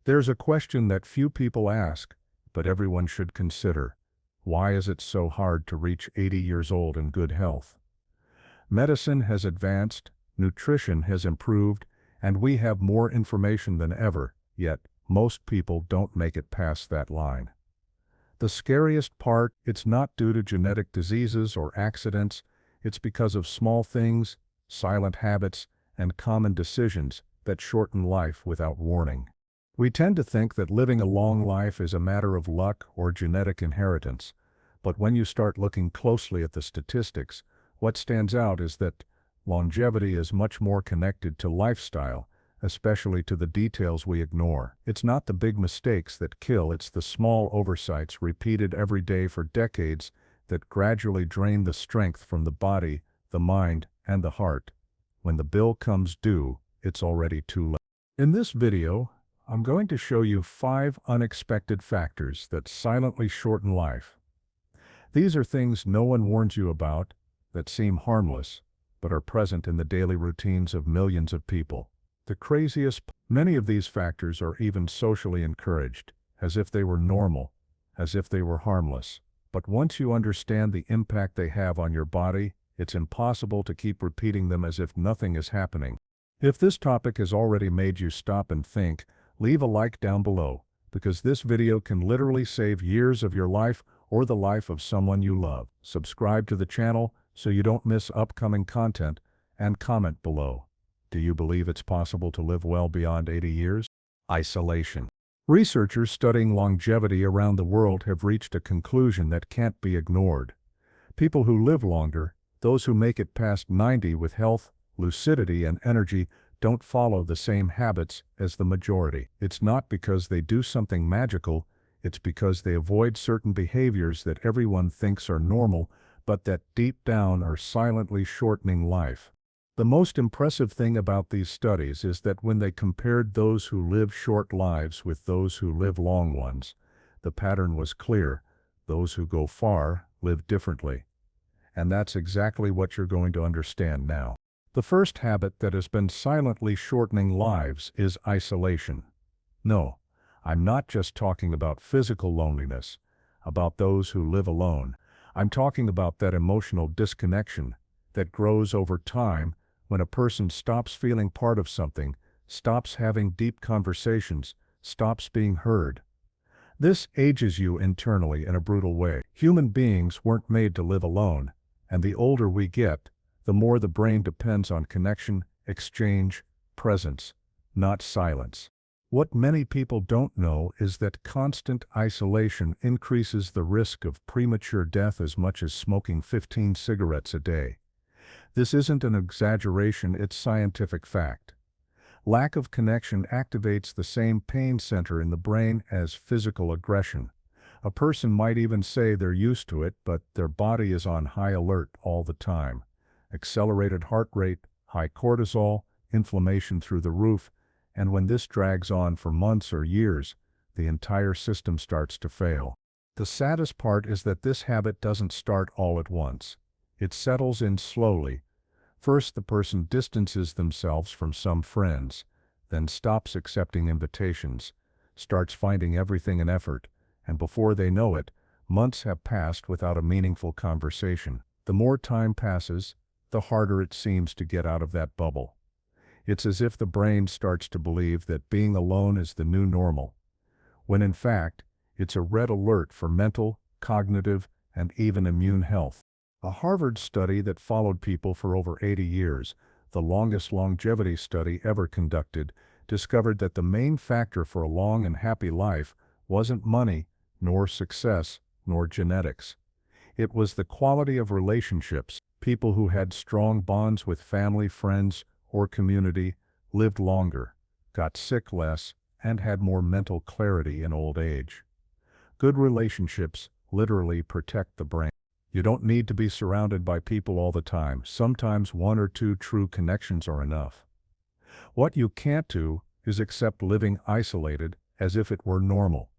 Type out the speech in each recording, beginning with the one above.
There's a question that few people ask, but everyone should consider. Why is it so hard to reach 80 years old in good health? Medicine has advanced, nutrition has improved, and we have more information than ever, yet most people don't make it past that line. The scariest part, it's not due to genetic diseases or accidents, it's because of small things, silent habits, and common decisions that shorten life without warning. We tend to think that living a long life is a matter of luck or genetic inheritance, but when you start looking closely at the statistics, what stands out is that longevity is much more connected to lifestyle, especially to the details we ignore. It's not the big mistakes that kill, it's the small oversights repeated every day for decades that gradually drain the strength from the body, the mind, and the heart. When the bill comes due, it's already too late. In this video, I'm going to show you 5 unexpected factors that silently shorten life. These are things no one warns you about, that seem harmless, but are present in the daily routines of millions of people. The craziest, many of these factors are even socially encouraged, as if they were normal, as if they were harmless. But once you understand the impact they have on your body, it's impossible to keep repeating them as if nothing is happening. If this topic has already made you stop and think, leave a like down below, because this video can literally save years of your life or the life of someone you love. Subscribe to the channel so you don't miss upcoming content, and comment below. Do you believe it's possible to live well beyond 80 years? Isolation. Researchers studying longevity around the world have reached a conclusion that can't be ignored. People who live longer, those who make it past 90 with health, lucidity, and energy, don't follow the same habits as the majority. It's not because they do something magical, it's because they avoid certain behaviors that everyone thinks are normal, but that deep down are silently shortening life. The most impressive thing about these studies is that when they compared those who live short lives with those who live long ones, the pattern was clear. Those who go far live differently. And that's exactly what you're going to understand now. The first habit that has been silently shortening lives is isolation. No, I'm not just talking about physical loneliness, about those who live alone. I'm talking about that emotional disconnection that grows over time when a person stops feeling part of something, stops having deep conversations, stops being heard. This ages you internally in a brutal way. Human beings weren't made to live alone, and the older we get, the more the brain depends on connection, exchange, presence, not silence. What many people don't know is that constant isolation increases the risk of premature death as much as smoking 15 cigarettes a day. This isn't an exaggeration, it's scientific fact. Lack of connection activates the same pain center in the brain as physical aggression. A person might even say they're used to it, but their body is on high alert all the time. Accelerated heart rate, high cortisol, inflammation through the roof, and when this drags on for months or years, the entire system starts to fail. The saddest part is that this habit doesn't start all at once. It settles in slowly. First, the person distances themselves from some friends, then stops accepting invitations, starts finding everything an effort, and before they know it, months have passed without a meaningful conversation. The more time passes, the harder it seems to get out of that bubble. It's as if the brain starts to believe that being alone is the new normal, when in fact, it's a red alert for mental, cognitive, and even immune health. A Harvard study that followed people for over 80 years, the longest longevity study ever conducted, discovered that the main factor for a long and happy life wasn't money, nor success, nor genetics. It was the quality of relationships. People who had strong bonds with family, friends, or community lived longer, got sick less, and had more mental clarity in old age. Good relationships literally protect the brain. You don't need to be surrounded by people all the time. Sometimes 1 or 2 true connections are enough. What you can't do is accept living isolated as if it were normal.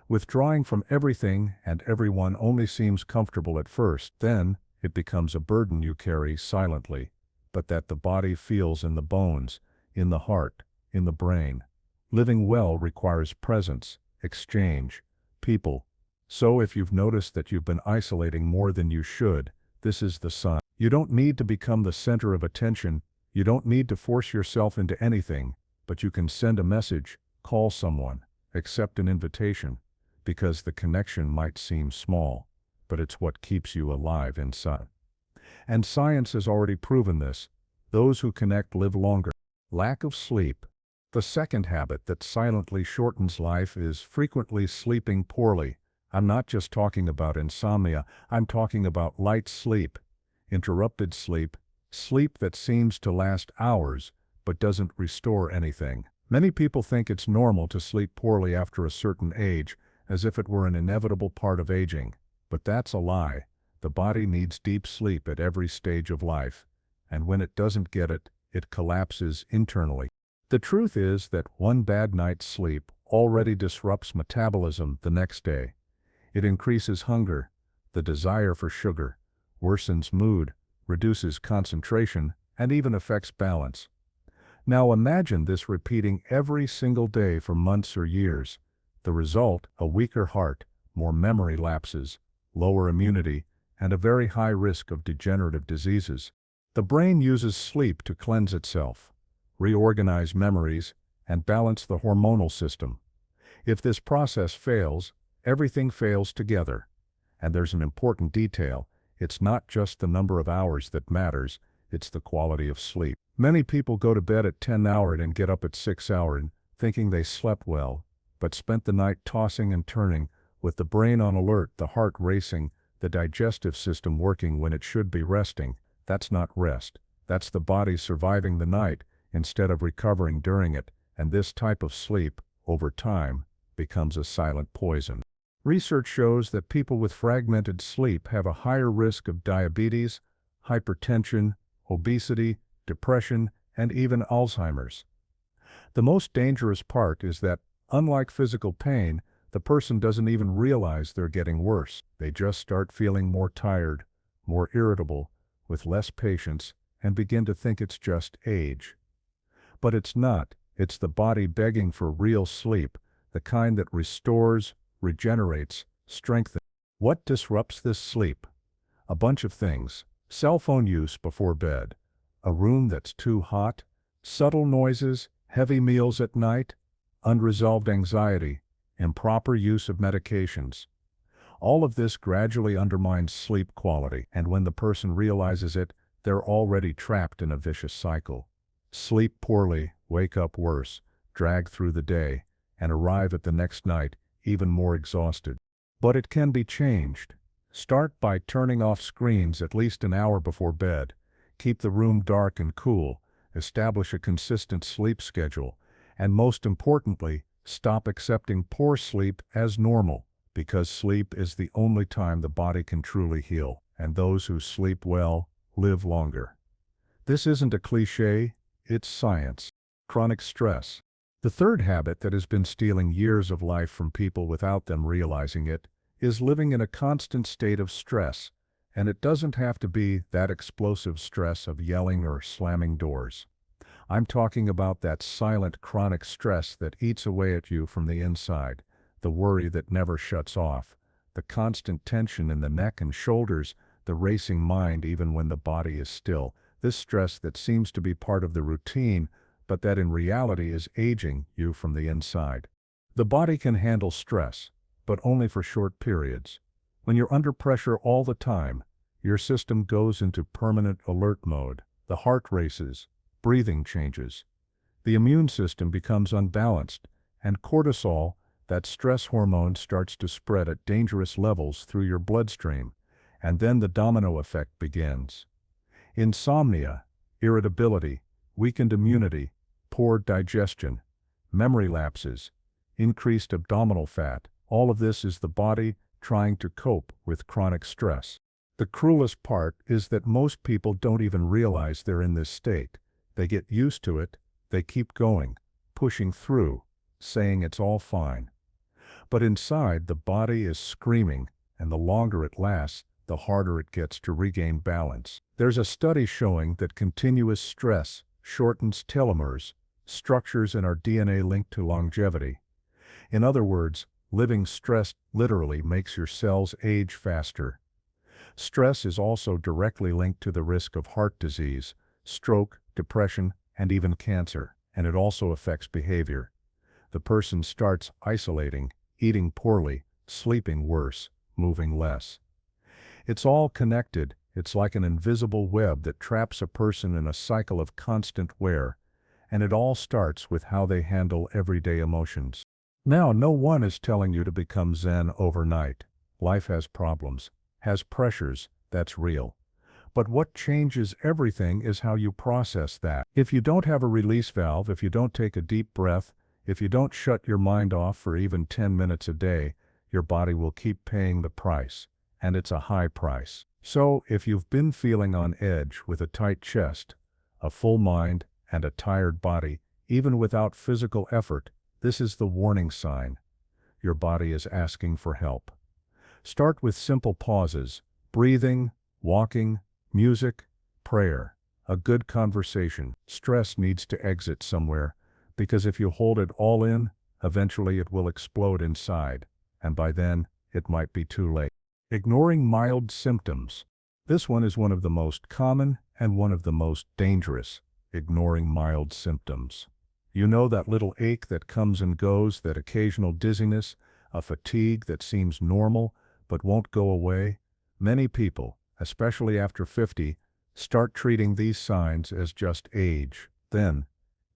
Withdrawing from everything and everyone only seems comfortable at first, then it becomes a burden you carry silently, but that the body feels in the bones, in the heart, in the brain. Living well requires presence, exchange, people. So if you've noticed that you've been isolating more than you should, this is the sign. You don't need to become the center of attention, you don't need to force yourself into anything, but you can send a message, call someone, accept an invitation, because the connection might seem small, but it's what keeps you alive inside. And science has already proven this. Those who connect live longer. Lack of sleep. The second habit that silently shortens life is frequently sleeping poorly. I'm not just talking about insomnia, I'm talking about light sleep, interrupted sleep, sleep that seems to last hours but doesn't restore anything. Many people think it's normal to sleep poorly after a certain age, as if it were an inevitable part of aging. But that's a lie. The body needs deep sleep at every stage of life, and when it doesn't get it, it collapses internally. The truth is that one bad night's sleep already disrupts metabolism the next day. It increases hunger, the desire for sugar, worsens mood, reduces concentration, and even affects balance. Now imagine this repeating every single day for months or years. The result, a weaker heart, more memory lapses, lower immunity, and a very high risk of degenerative diseases. The brain uses sleep to cleanse itself, reorganize memories, and balance the hormonal system. If this process fails, everything fails together. And there's an important detail. It's not just the number of hours that matters, it's the quality of sleep. Many people go to bed at 10 hours and get up at 6 hours, thinking they slept well, but spent the night tossing and turning, with the brain on alert, the heart racing, the digestive system working when it should be resting. That's not rest. That's the body surviving the night instead of recovering during it, and this type of sleep, over time, becomes a silent poison. Research shows that people with fragmented sleep have a higher risk of diabetes, hypertension, obesity, depression, and even Alzheimer's. The most dangerous part is that, unlike physical pain, the person doesn't even realize they're getting worse. They just start feeling more tired, more irritable, with less patience, and begin to think it's just age. But it's not. It's the body begging for real sleep, the kind that restores, regenerates, strengthens. What disrupts this sleep? A bunch of things. Cell phone use before bed, a room that's too hot, subtle noises, heavy meals at night, unresolved anxiety, improper use of medications. All of this gradually undermines sleep quality, and when the person realizes it, they're already trapped in a vicious cycle. Sleep poorly, wake up worse, drag through the day, and arrive at the next night even more exhausted. But it can be changed. Start by turning off screens at least an hour before bed. Keep the room dark and cool. Establish a consistent sleep schedule. And most importantly, stop accepting poor sleep as normal, because sleep is the only time the body can truly heal, and those who sleep well live longer. This isn't a cliché, it's science. Chronic stress. The third habit that has been stealing years of life from people without them realizing it is living in a constant state of stress, and it doesn't have to be that explosive stress of yelling or slamming doors. I'm talking about that silent chronic stress that eats away at you from the inside, the worry that never shuts off, the constant tension in the neck and shoulders, the racing mind even when the body is still, this stress that seems to be part of the routine, but that in reality is aging you from the inside. The body can handle stress, but only for short periods. When you're under pressure all the time, your system goes into permanent alert mode. The heart races, breathing changes. The immune system becomes unbalanced, and cortisol, that stress hormone, starts to spread at dangerous levels through your bloodstream, and then the domino effect begins. Insomnia, irritability, weakened immunity, poor digestion, memory lapses, increased abdominal fat, all of this is the body trying to cope with chronic stress. The cruelest part is that most people don't even realize they're in this state. They get used to it, they keep going, pushing through, saying it's all fine. But inside, the body is screaming, and the longer it lasts, the harder it gets to regain balance. There's a study showing that continuous stress shortens telomeres, structures in our DNA linked to longevity. In other words, living stressed literally makes your cells age faster. Stress is also directly linked to the risk of heart disease, stroke, depression, and even cancer, and it also affects behavior. The person starts isolating, eating poorly, sleeping worse, moving less. It's all connected. It's like an invisible web that traps a person in a cycle of constant wear, and it all starts with how they handle everyday emotions. Now, no one is telling you to become Zen overnight. Life has problems, has pressures, that's real. But what changes everything is how you process that. If you don't have a release valve, if you don't take a deep breath, if you don't shut your mind off for even 10 minutes a day, your body will keep paying the price, and it's a high price. So, if you've been feeling on edge with a tight chest, a full mind, and a tired body, even without physical effort, this is the warning sign. Your body is asking for help. Start with simple pauses, breathing, walking, music, prayer, a good conversation. Stress needs to exit somewhere, because if you hold it all in, eventually it will explode inside, and by then, it might be too late. Ignoring mild symptoms. This one is one of the most common and one of the most dangerous. Ignoring mild symptoms. You know, that little ache that comes and goes, that occasional dizziness, a fatigue that seems normal but won't go away? Many people, especially after 50, start treating these signs as just age. Then,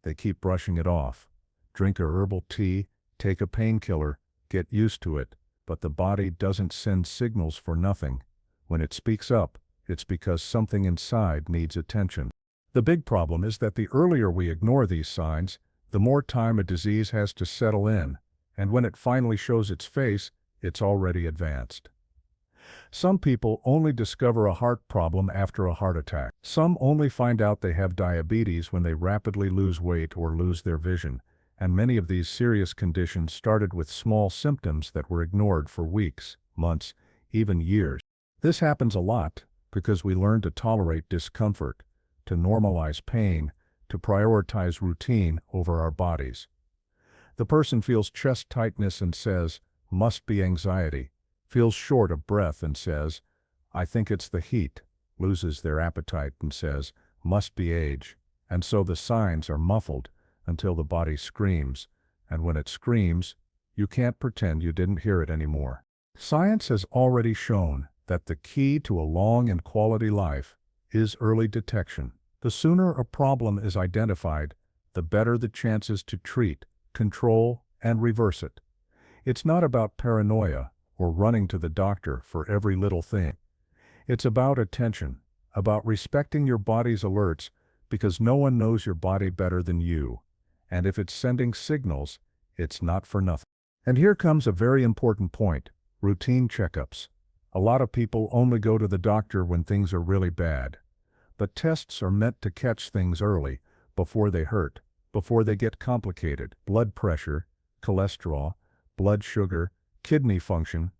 they keep brushing it off. Drink a herbal tea, take a painkiller, get used to it, but the body doesn't send signals for nothing. When it speaks up, it's because something inside needs attention. The big problem is that the earlier we ignore these signs, the more time a disease has to settle in, and when it finally shows its face, it's already advanced. Some people only discover a heart problem after a heart attack. Some only find out they have diabetes when they rapidly lose weight or lose their vision, and many of these serious conditions started with small symptoms that were ignored for weeks, months, even years. This happens a lot because we learn to tolerate discomfort, to normalize pain, to prioritize routine over our bodies. The person feels chest tightness and says, "Must be anxiety," feels short of breath and says, "I think it's the heat," loses their appetite and says, "Must be age." And so the signs are muffled until the body screams, and when it screams, you can't pretend you didn't hear it anymore. Science has already shown that the key to a long and quality life is early detection. The sooner a problem is identified, the better the chances to treat, control, and reverse it. It's not about paranoia or running to the doctor for every little thing. It's about attention, about respecting your body's alerts, because no one knows your body better than you. And if it's sending signals, it's not for nothing. And here comes a very important point: routine checkups. A lot of people only go to the doctor when things are really bad. But tests are meant to catch things early, before they hurt, before they get complicated. Blood pressure, cholesterol, blood sugar, kidney function,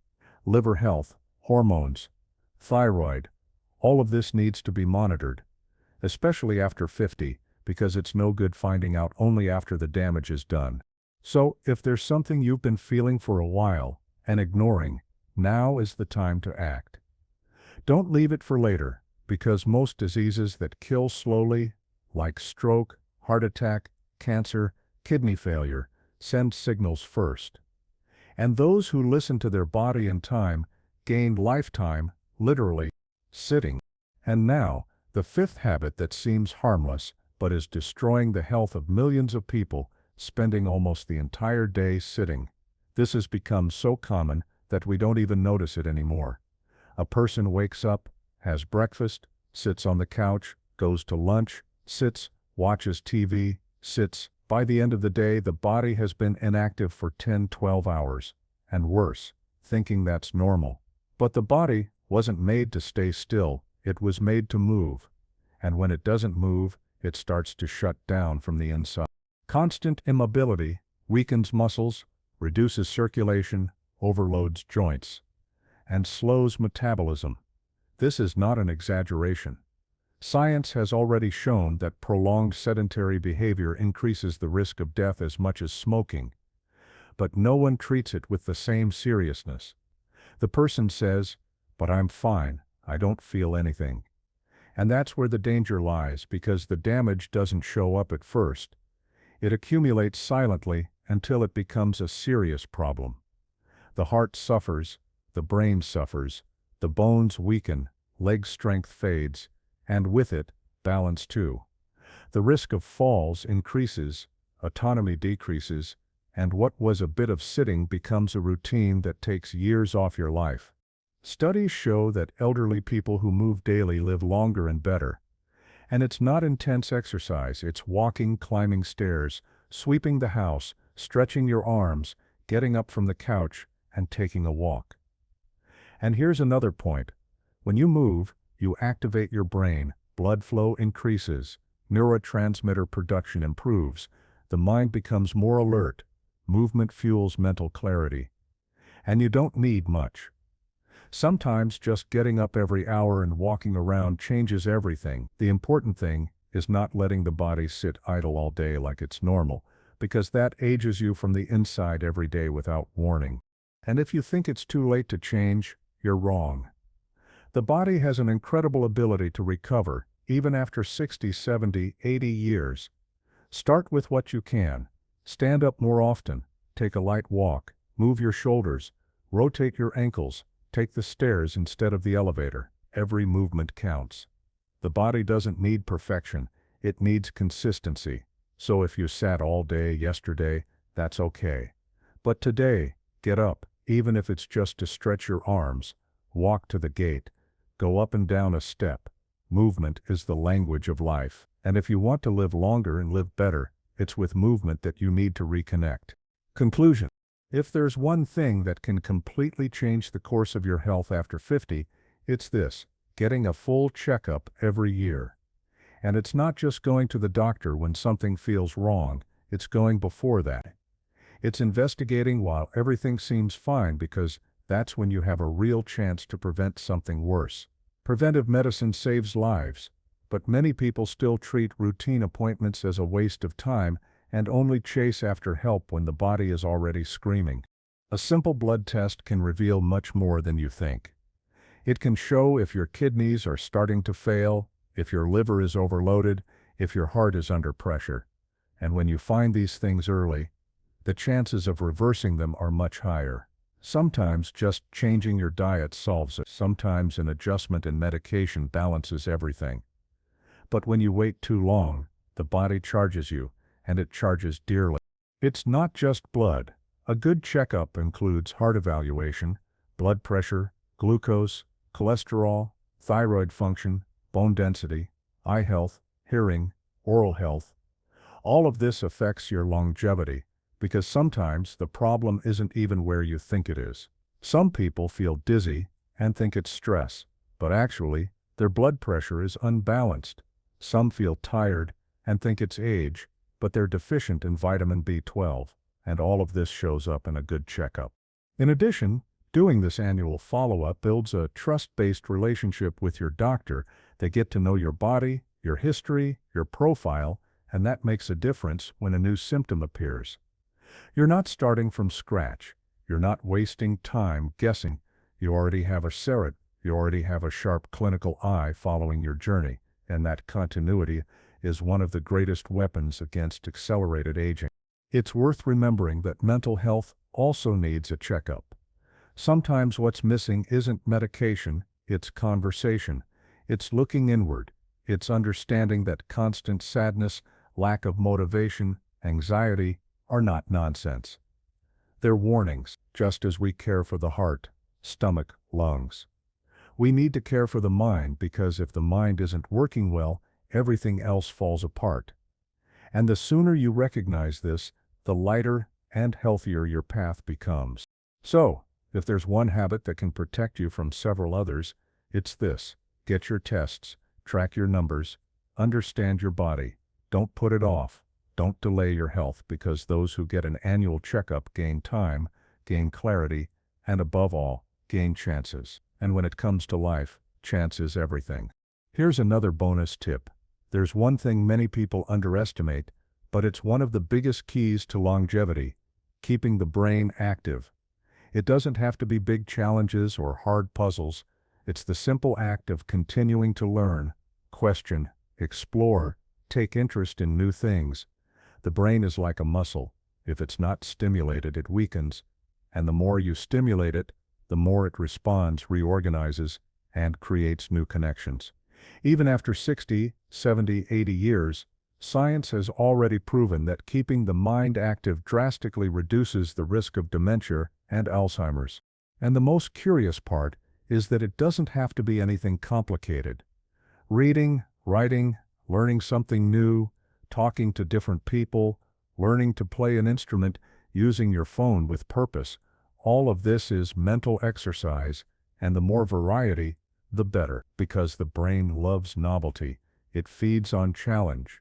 liver health, hormones, thyroid, all of this needs to be monitored, especially after 50, because it's no good finding out only after the damage is done. So, if there's something you've been feeling for a while and ignoring, now is the time to act. Don't leave it for later, because most diseases that kill slowly, like stroke, heart attack, cancer, kidney failure, send signals first. And those who listen to their body in time gain lifetime, literally, sitting. And now, the fifth habit that seems harmless, but is destroying the health of millions of people, spending almost the entire day sitting. This has become so common that we don't even notice it anymore. A person wakes up, has breakfast, sits on the couch, goes to lunch, sits, watches TV, sits. By the end of the day, the body has been inactive for 10-12 hours, and worse, thinking that's normal. But the body wasn't made to stay still, it was made to move. And when it doesn't move, it starts to shut down from the inside. Constant immobility weakens muscles, reduces circulation, overloads joints, and slows metabolism. This is not an exaggeration. Science has already shown that prolonged sedentary behavior increases the risk of death as much as smoking, but no one treats it with the same seriousness. The person says, "But I'm fine, I don't feel anything." And that's where the danger lies, because the damage doesn't show up at first. It accumulates silently until it becomes a serious problem. The heart suffers, the brain suffers, the bones weaken, leg strength fades, and with it, balance too. The risk of falls increases, autonomy decreases, and what was a bit of sitting becomes a routine that takes years off your life. Studies show that elderly people who move daily live longer and better. And it's not intense exercise, it's walking, climbing stairs, sweeping the house, stretching your arms, getting up from the couch, and taking a walk. And here's another point. When you move, you activate your brain, blood flow increases, neurotransmitter production improves, the mind becomes more alert, movement fuels mental clarity. And you don't need much. Sometimes just getting up every hour and walking around changes everything. The important thing is not letting the body sit idle all day like it's normal, because that ages you from the inside every day without warning. And if you think it's too late to change, you're wrong. The body has an incredible ability to recover, even after 60, 70, 80 years. Start with what you can. Stand up more often, take a light walk, move your shoulders, rotate your ankles, take the stairs instead of the elevator. Every movement counts. The body doesn't need perfection, it needs consistency. So if you sat all day yesterday, that's okay. But today, get up, even if it's just to stretch your arms, walk to the gate, go up and down a step. Movement is the language of life. And if you want to live longer and live better, it's with movement that you need to reconnect. Conclusion. If there's one thing that can completely change the course of your health after 50, it's this: getting a full checkup every year. And it's not just going to the doctor when something feels wrong, it's going before that. It's investigating while everything seems fine, because that's when you have a real chance to prevent something worse. Preventive medicine saves lives, but many people still treat routine appointments as a waste of time and only chase after help when the body is already screaming. A simple blood test can reveal much more than you think. It can show if your kidneys are starting to fail, if your liver is overloaded, if your heart is under pressure. And when you find these things early, the chances of reversing them are much higher. Sometimes just changing your diet solves it. Sometimes an adjustment in medication balances everything. But when you wait too long, the body charges you, and it charges dearly. It's not just blood. A good checkup includes heart evaluation, blood pressure, glucose, cholesterol, thyroid function, bone density, eye health, hearing, oral health. All of this affects your longevity, because sometimes the problem isn't even where you think it is. Some people feel dizzy and think it's stress, but actually, their blood pressure is unbalanced. Some feel tired and think it's age, but they're deficient in vitamin B12, and all of this shows up in a good checkup. In addition, doing this annual follow-up builds a trust-based relationship with your doctor. They get to know your body, your history, your profile, and that makes a difference when a new symptom appears. You're not starting from scratch. You're not wasting time guessing. You already have a CERT. You already have a sharp clinical eye following your journey, and that continuity is one of the greatest weapons against accelerated aging. It's worth remembering that mental health also needs a checkup. Sometimes what's missing isn't medication, it's conversation. It's looking inward. It's understanding that constant sadness, lack of motivation, anxiety are not nonsense. They're warnings, just as we care for the heart, stomach, lungs. We need to care for the mind, because if the mind isn't working well, everything else falls apart. And the sooner you recognize this, the lighter and healthier your path becomes. So, if there's one habit that can protect you from several others, it's this: get your tests, track your numbers, understand your body. Don't put it off. Don't delay your health, because those who get an annual checkup gain time, gain clarity, and above all, gain chances. And when it comes to life, chance is everything. Here's another bonus tip. There's one thing many people underestimate, but it's one of the biggest keys to longevity: keeping the brain active. It doesn't have to be big challenges or hard puzzles. It's the simple act of continuing to learn, question, explore, take interest in new things. The brain is like a muscle. If it's not stimulated, it weakens. And the more you stimulate it, the more it responds, reorganizes, and creates new connections. Even after 60, 70, 80 years, science has already proven that keeping the mind active drastically reduces the risk of dementia and Alzheimer's. And the most curious part is that it doesn't have to be anything complicated. Reading, writing, learning something new, talking to different people, learning to play an instrument, using your phone with purpose, all of this is mental exercise, and the more variety, the better, because the brain loves novelty. It feeds on challenge.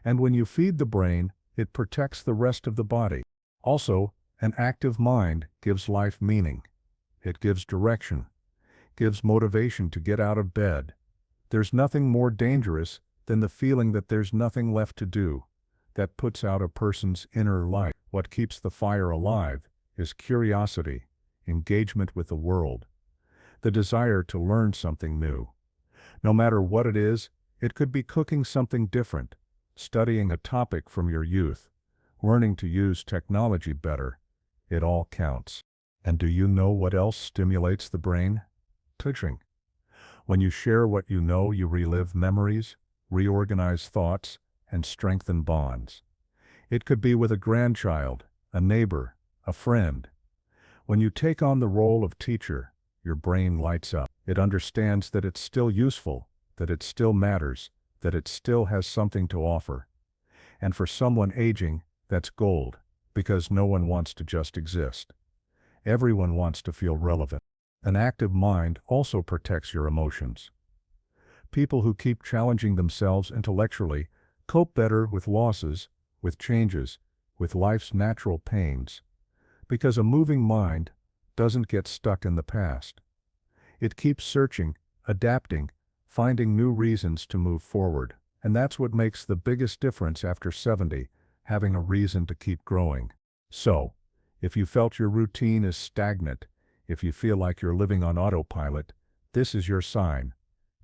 And when you feed the brain, it protects the rest of the body. Also, an active mind gives life meaning. It gives direction, gives motivation to get out of bed. There's nothing more dangerous than the feeling that there's nothing left to do. That puts out a person's inner light. What keeps the fire alive is curiosity, engagement with the world, the desire to learn something new. No matter what it is, it could be cooking something different, studying a topic from your youth, learning to use technology better. It all counts. And do you know what else stimulates the brain? Teaching. When you share what you know, you relive memories, reorganize thoughts, and strengthen bonds. It could be with a grandchild, a neighbor, a friend. When you take on the role of teacher, your brain lights up. It understands that it's still useful, that it still matters, that it still has something to offer. And for someone aging, that's gold, because no one wants to just exist. Everyone wants to feel relevant. An active mind also protects your emotions. People who keep challenging themselves intellectually cope better with losses, with changes, with life's natural pains, because a moving mind doesn't get stuck in the past. It keeps searching, adapting, finding new reasons to move forward. And that's what makes the biggest difference after 70, having a reason to keep growing. So, if you felt your routine is stagnant, if you feel like you're living on autopilot, this is your sign.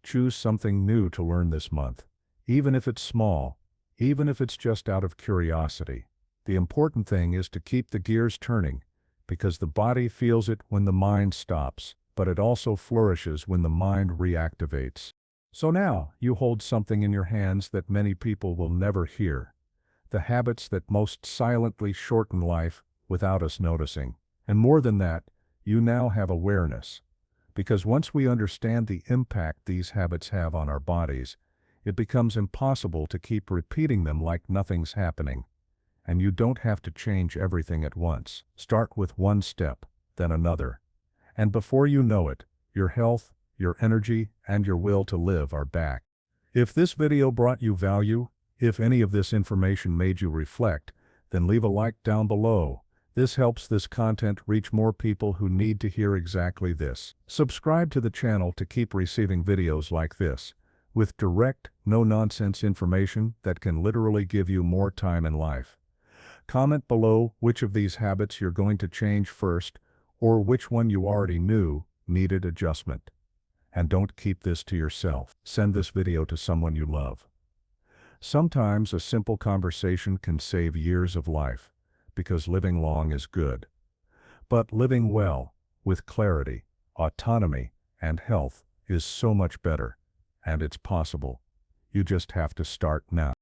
Choose something new to learn this month, even if it's small, even if it's just out of curiosity. The important thing is to keep the gears turning, because the body feels it when the mind stops, but it also flourishes when the mind reactivates. So now, you hold something in your hands that many people will never hear. The habits that most silently shorten life without us noticing. And more than that, you now have awareness. Because once we understand the impact these habits have on our bodies, it becomes impossible to keep repeating them like nothing's happening. And you don't have to change everything at once. Start with one step, then another. And before you know it, your health, your energy, and your will to live are back. If this video brought you value, if any of this information made you reflect, then leave a like down below. This helps this content reach more people who need to hear exactly this. Subscribe to the channel to keep receiving videos like this, with direct, no-nonsense information that can literally give you more time in life. Comment below which of these habits you're going to change first, or which one you already knew needed adjustment. And don't keep this to yourself. Send this video to someone you love. Sometimes a simple conversation can save years of life, because living long is good. But living well, with clarity, autonomy, and health is so much better. And it's possible. You just have to start now.